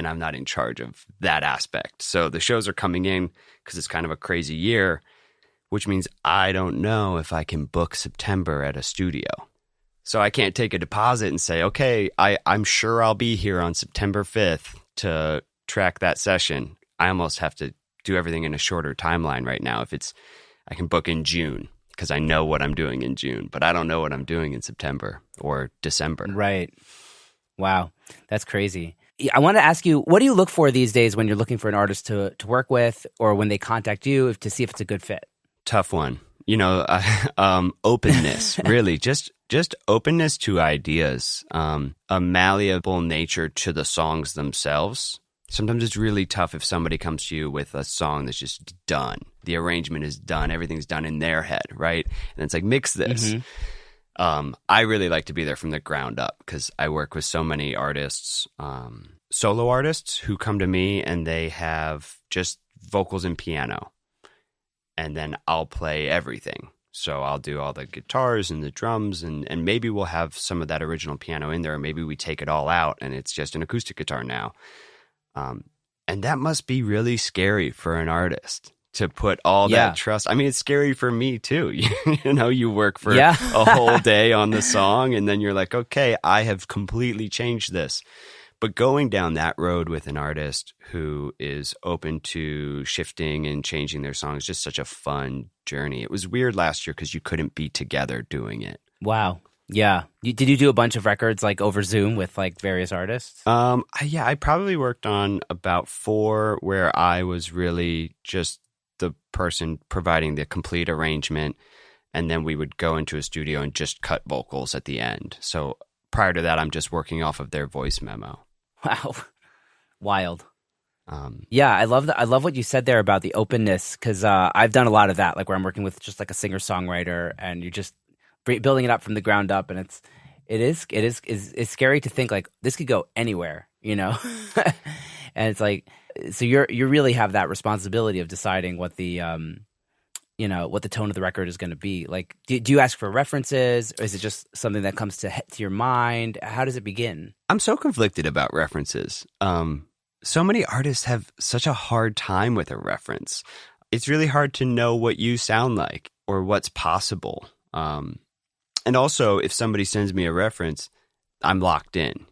and I'm not in charge of that aspect. So the shows are coming in because it's kind of a crazy year, which means I don't know if I can book September at a studio. So I can't take a deposit and say, okay, I'm sure I'll be here on September 5th to track that session. I almost have to do everything in a shorter timeline right now. I can book in June because I know what I'm doing in June, but I don't know what I'm doing in September or December. Right. Wow. That's crazy. I want to ask you, what do you look for these days when you're looking for an artist to work with, or when they contact you to see if it's a good fit? Tough one. Openness, really, just openness to ideas, a malleable nature to the songs themselves. Sometimes it's really tough if somebody comes to you with a song that's just done. The arrangement is done. Everything's done in their head, right? And it's like, mix this. I really like to be there from the ground up because I work with so many artists, solo artists who come to me and they have just vocals and piano. And then I'll play everything. So I'll do all the guitars and the drums, and maybe we'll have some of that original piano in there. Or maybe we take it all out and it's just an acoustic guitar now. And that must be really scary for an artist to put all that trust. I mean, it's scary for me too. You work for a whole day on the song and then you're like, okay, I have completely changed this. But going down that road with an artist who is open to shifting and changing their songs is just such a fun journey. It was weird last year because you couldn't be together doing it. Wow. Yeah. Did you do a bunch of records like over Zoom with like various artists? I probably worked on about 4 where I was really just the person providing the complete arrangement. And then we would go into a studio and just cut vocals at the end. So prior to that, I'm just working off of their voice memo. Wow. Wild. I love what you said there about the openness, because I've done a lot of that, like where I'm working with just like a singer-songwriter and you're just building it up from the ground up, and it is scary to think like this could go anywhere, and it's like, so you really have that responsibility of deciding what the what the tone of the record is going to be. Like, do you ask for references, or is it just something that comes to your mind? How does it begin? I'm so conflicted about references. So many artists have such a hard time with a reference. It's really hard to know what you sound like or what's possible. And also, if somebody sends me a reference, I'm locked in.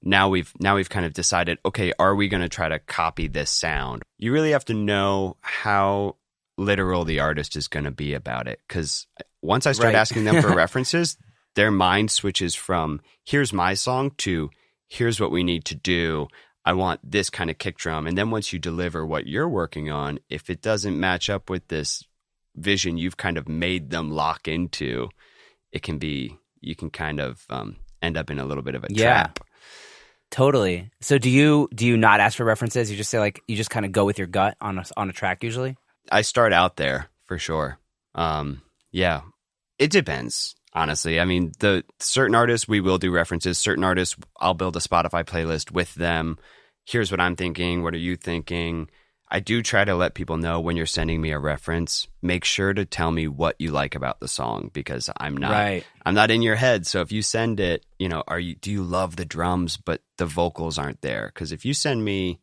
Now we've kind of decided, okay, are we going to try to copy this sound? You really have to know how literal the artist is going to be about it, because once I start asking them for references, their mind switches from here's my song to here's what we need to do. I want this kind of kick drum. And then once you deliver what you're working on, if it doesn't match up with this vision you've kind of made them lock into, you can kind of end up in a little bit of a trap. Totally. So do you not ask for references? You just say, like, you just kind of go with your gut on a track usually? I start out there for sure. It depends, honestly. I mean, the certain artists we will do references. Certain artists I'll build a Spotify playlist with them. Here's what I'm thinking. What are you thinking? I do try to let people know when you're sending me a reference, make sure to tell me what you like about the song, because I'm not in your head. So if you send it, do you love the drums, but the vocals aren't there? Because if you send me,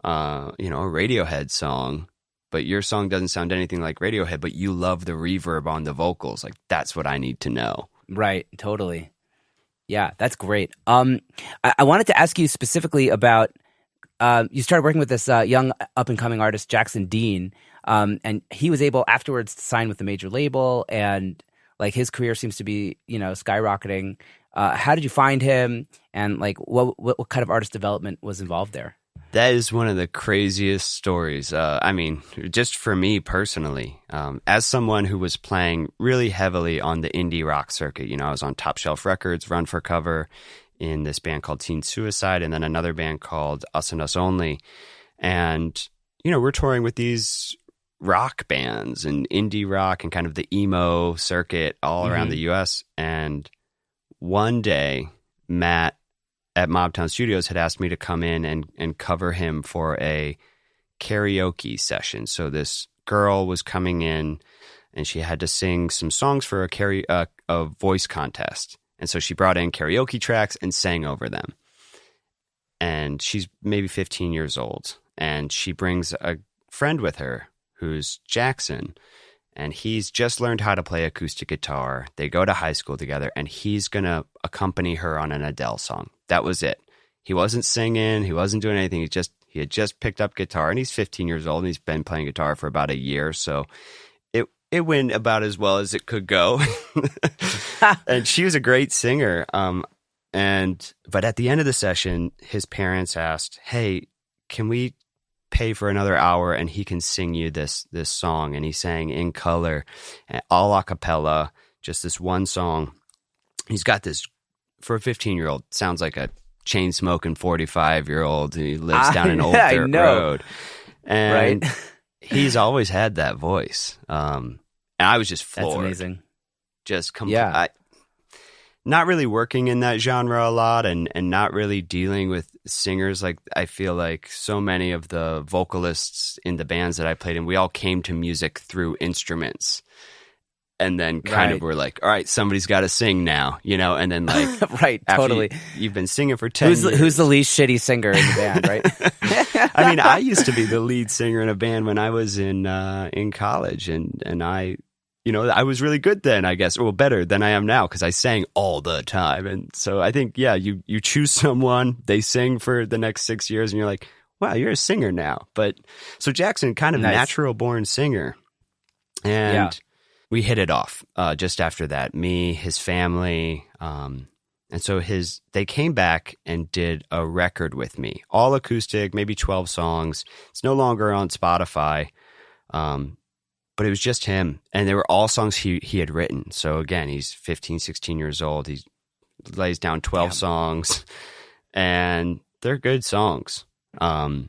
a Radiohead song, but your song doesn't sound anything like Radiohead, but you love the reverb on the vocals, like that's what I need to know. Right. Totally. Yeah, that's great. I wanted to ask you specifically about, you started working with this young up-and-coming artist, Jackson Dean, and he was able afterwards to sign with a major label, and like his career seems to be, skyrocketing. How did you find him, and like what kind of artist development was involved there? That is one of the craziest stories. Just for me personally, as someone who was playing really heavily on the indie rock circuit, I was on Top Shelf Records, Run for Cover, in this band called Teen Suicide, and then another band called Us and Us Only. And, we're touring with these rock bands and indie rock and kind of the emo circuit all around the US. And one day, Matt at Mobtown Studios had asked me to come in and cover him for a karaoke session. So this girl was coming in and she had to sing some songs for a voice contest. And so she brought in karaoke tracks and sang over them. and she's maybe 15 years old, and she brings a friend with her who's Jackson, and he's just learned how to play acoustic guitar. They go to high school together, and he's going to accompany her on an Adele song. That was it. He wasn't singing. He wasn't doing anything. He had just picked up guitar, and he's 15 years old, and he's been playing guitar for about a year. So it went about as well as it could go. And she was a great singer. But at the end of the session, his parents asked, "Hey, can we pay for another hour and he can sing you this song?" And he sang In Color, all a cappella, just this one song. He's got this, for a 15-year-old, sounds like a chain-smoking 45-year-old. He lives down an old dirt road. And right. He's always had that voice. And I was just floored. That's amazing. Just not really working in that genre a lot, and not really dealing with singers. Like, I feel like so many of the vocalists in the bands that I played in, we all came to music through instruments. And then kind of were like, all right, somebody's got to sing now, and then like, right, totally. You've been singing for 10 years. Who's the least shitty singer in the band, right? I mean, I used to be the lead singer in a band when I was in college, and I, I was really good then, I guess, or better than I am now, because I sang all the time. And so I think, you choose someone, they sing for the next 6 years, and you're like, wow, you're a singer now. But so Jackson, kind of natural born singer, and we hit it off just after that. Me, his family, and so they came back and did a record with me, all acoustic, maybe 12 songs. It's no longer on Spotify, but it was just him, and they were all songs he had written. So again, he's 15, 16 years old. He lays down 12 songs, and they're good songs. A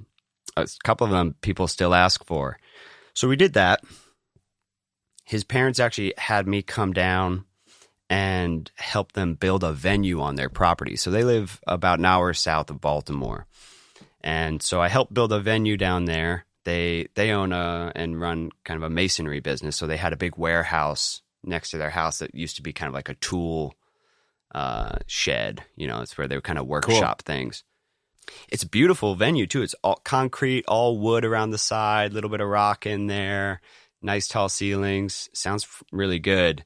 couple of them people still ask for. So we did that. His parents actually had me come down and help them build a venue on their property. So they live about an hour south of Baltimore. And so I helped build a venue down there. They own and run kind of a masonry business. So they had a big warehouse next to their house that used to be kind of like a tool shed. It's where they would kind of workshop things. It's a beautiful venue too. It's all concrete, all wood around the side, a little bit of rock in there. Nice tall ceilings. Sounds really good.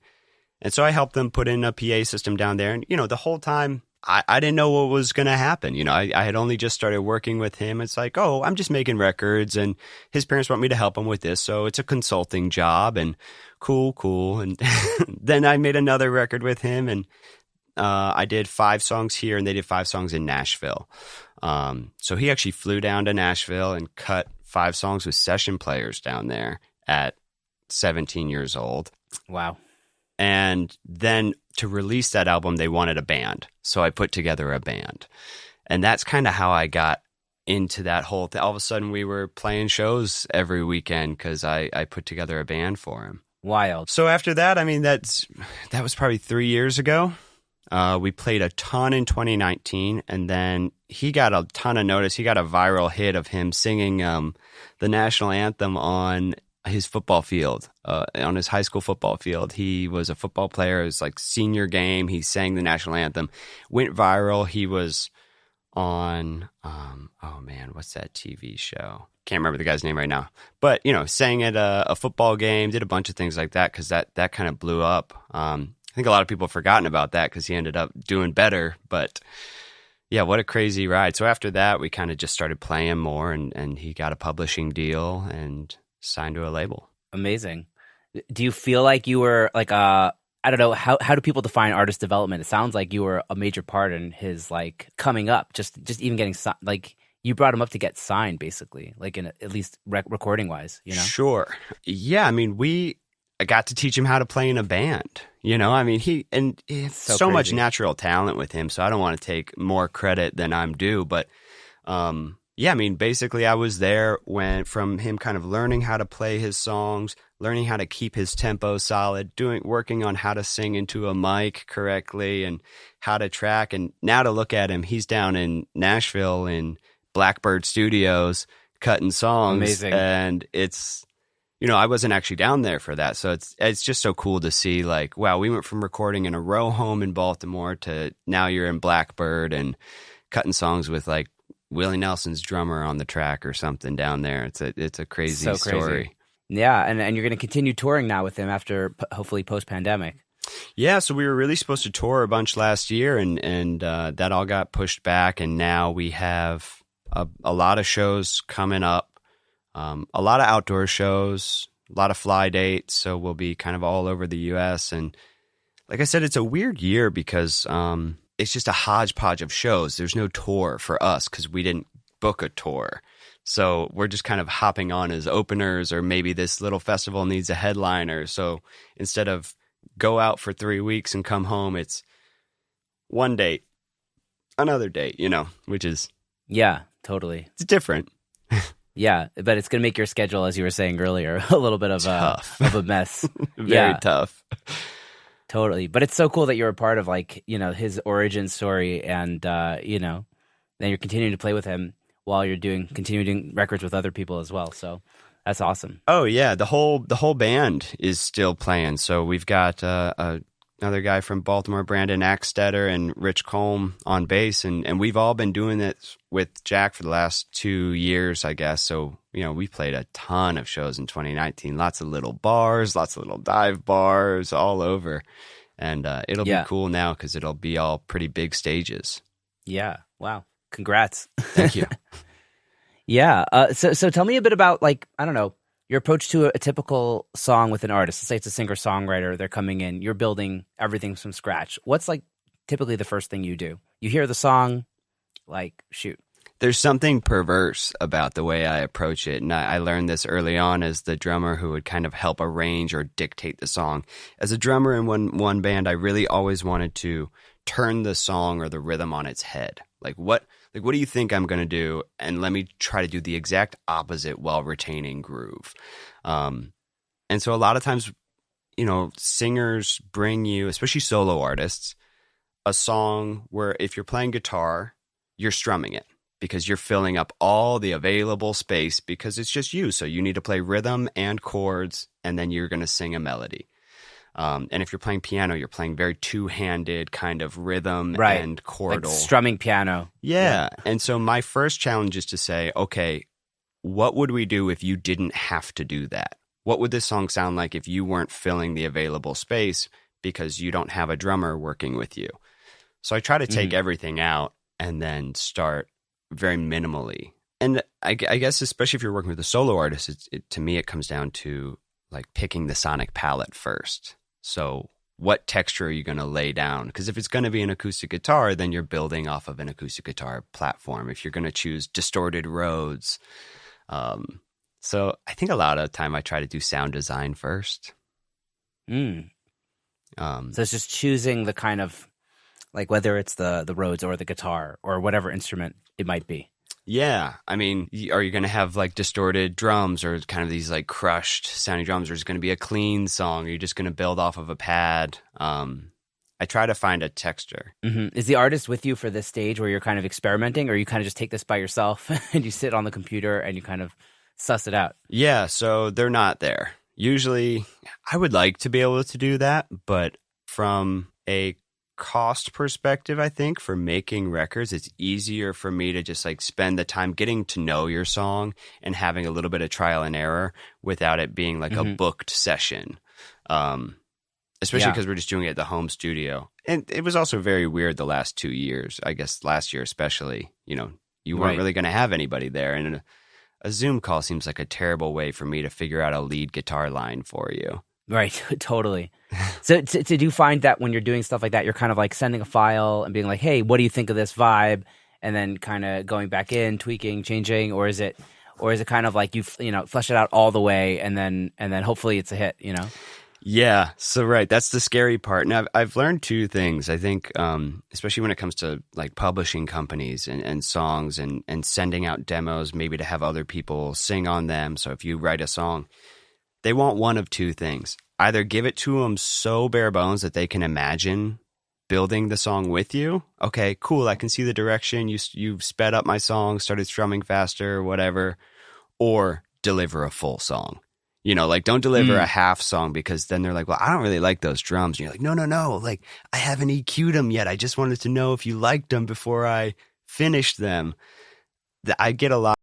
And so I helped them put in a PA system down there. And, the whole time I didn't know what was going to happen. I had only just started working with him. It's like, oh, I'm just making records, and his parents want me to help him with this. So it's a consulting job, and cool. And then I made another record with him, and I did 5 songs here, and they did 5 songs in Nashville. So he actually flew down to Nashville and cut 5 songs with session players down there at 17 years old. Wow. And then to release that album, they wanted a band. So I put together a band. And that's kind of how I got into that whole thing. All of a sudden, we were playing shows every weekend because I put together a band for him. Wild. So after that, I mean, that was probably 3 years ago. We played a ton in 2019, and then he got a ton of notice. He got a viral hit of him singing the national anthem on his football field, on his high school football field. He was a football player. It was like senior game. He sang the national anthem, went viral. He was on, what's that TV show? Can't remember the guy's name right now. But, sang at a football game, did a bunch of things like that because that kind of blew up. I think a lot of people have forgotten about that because he ended up doing better. But yeah, what a crazy ride. So after that, we kind of just started playing more, and he got a publishing deal and signed to a label. Amazing. Do you feel like you were like I don't know, how do people define artist development? It sounds like you were a major part in his like coming up, just even getting like you brought him up to get signed basically, like in at least recording wise, Sure. Yeah, I mean, I got to teach him how to play in a band. I mean, he has so much natural talent with him, so I don't want to take more credit than I'm due, but yeah, I mean, basically I was there from him kind of learning how to play his songs, learning how to keep his tempo solid, working on how to sing into a mic correctly and how to track. And now to look at him, he's down in Nashville in Blackbird Studios cutting songs. Amazing. And it's, I wasn't actually down there for that. So it's just so cool to see like, wow, we went from recording in a row home in Baltimore to now you're in Blackbird and cutting songs with like Willie Nelson's drummer on the track or something down there. It's a crazy So story. crazy. Yeah, and you're going to continue touring now with him after hopefully post-pandemic. Yeah, so we were really supposed to tour a bunch last year, and that all got pushed back, and now we have a lot of shows coming up, a lot of outdoor shows, a lot of fly dates, so we'll be kind of all over the U.S., and like I said, it's a weird year because it's just a hodgepodge of shows. There's no tour for us because we didn't book a tour. So we're just kind of hopping on as openers, or maybe this little festival needs a headliner. So instead of go out for 3 weeks and come home, it's one date, another date, which is... Yeah, totally. It's different. Yeah, but it's going to make your schedule, as you were saying earlier, a little bit of a mess. Very tough. Totally. But it's so cool that you're a part of his origin story, and then you're continuing to play with him while you're continuing doing records with other people as well. So that's awesome. Oh yeah, the whole band is still playing. So we've got another guy from Baltimore, Brandon Axtetter, and Rich Colm on bass, and we've all been doing it with Jack for the last 2 years, I guess. So we played a ton of shows in 2019, lots of little bars, lots of little dive bars all over, and it'll be cool now because it'll be all pretty big stages. Yeah. Wow. Congrats. Thank you. Yeah. So tell me a bit about, I don't know, your approach to a typical song with an artist. Let's say it's a singer-songwriter. They're coming in. You're building everything from scratch. What's typically the first thing you do? You hear the song, shoot. There's something perverse about the way I approach it. And I learned this early on as the drummer who would kind of help arrange or dictate the song. As a drummer in one band, I really always wanted to turn the song or the rhythm on its head. What do you think I'm going to do? And let me try to do the exact opposite while retaining groove. And so a lot of times, singers bring you, especially solo artists, a song where if you're playing guitar, you're strumming it because you're filling up all the available space because it's just you. So you need to play rhythm and chords, and then you're going to sing a melody. And if you're playing piano, you're playing very two-handed kind of rhythm and chordal. Strumming piano. Yeah. And so my first challenge is to say, okay, what would we do if you didn't have to do that? What would this song sound like if you weren't filling the available space because you don't have a drummer working with you? So I try to take everything out and then start very minimally. And I guess especially if you're working with a solo artist, to me it comes down to picking the sonic palette first. So what texture are you going to lay down? Because if it's going to be an acoustic guitar, then you're building off of an acoustic guitar platform. If you're going to choose distorted Rhodes. So I think a lot of the time I try to do sound design first. So it's just choosing the kind of, whether it's the Rhodes or the guitar or whatever instrument it might be. Yeah. I mean, are you going to have distorted drums or kind of these crushed sounding drums, or is it going to be a clean song? Are you just going to build off of a pad? I try to find a texture. Mm-hmm. Is the artist with you for this stage where you're kind of experimenting, or you kind of just take this by yourself and you sit on the computer and you kind of suss it out? Yeah. So they're not there. Usually I would like to be able to do that, but from a cost perspective, I think for making records, it's easier for me to just spend the time getting to know your song and having a little bit of trial and error without it being a booked session. Especially because we're just doing it at the home studio. And it was also very weird the last 2 years, I guess last year especially, you weren't really going to have anybody there. And a Zoom call seems like a terrible way for me to figure out a lead guitar line for you. Right, totally. So do you find that when you're doing stuff like that, you're kind of sending a file and being hey, what do you think of this vibe? And then kind of going back in, tweaking, changing, or is it kind of you flesh it out all the way and then hopefully it's a hit, Yeah, so right, that's the scary part. And I've learned two things. I think, especially when it comes to publishing companies and songs and sending out demos, maybe to have other people sing on them. So if you write a song, they want one of two things. Either give it to them so bare bones that they can imagine building the song with you. Okay, cool, I can see the direction. You've sped up my song, started strumming faster, whatever. Or deliver a full song. Don't deliver a half song, because then they're well, I don't really like those drums. And you're no. I haven't EQ'd them yet. I just wanted to know if you liked them before I finished them. I get a lot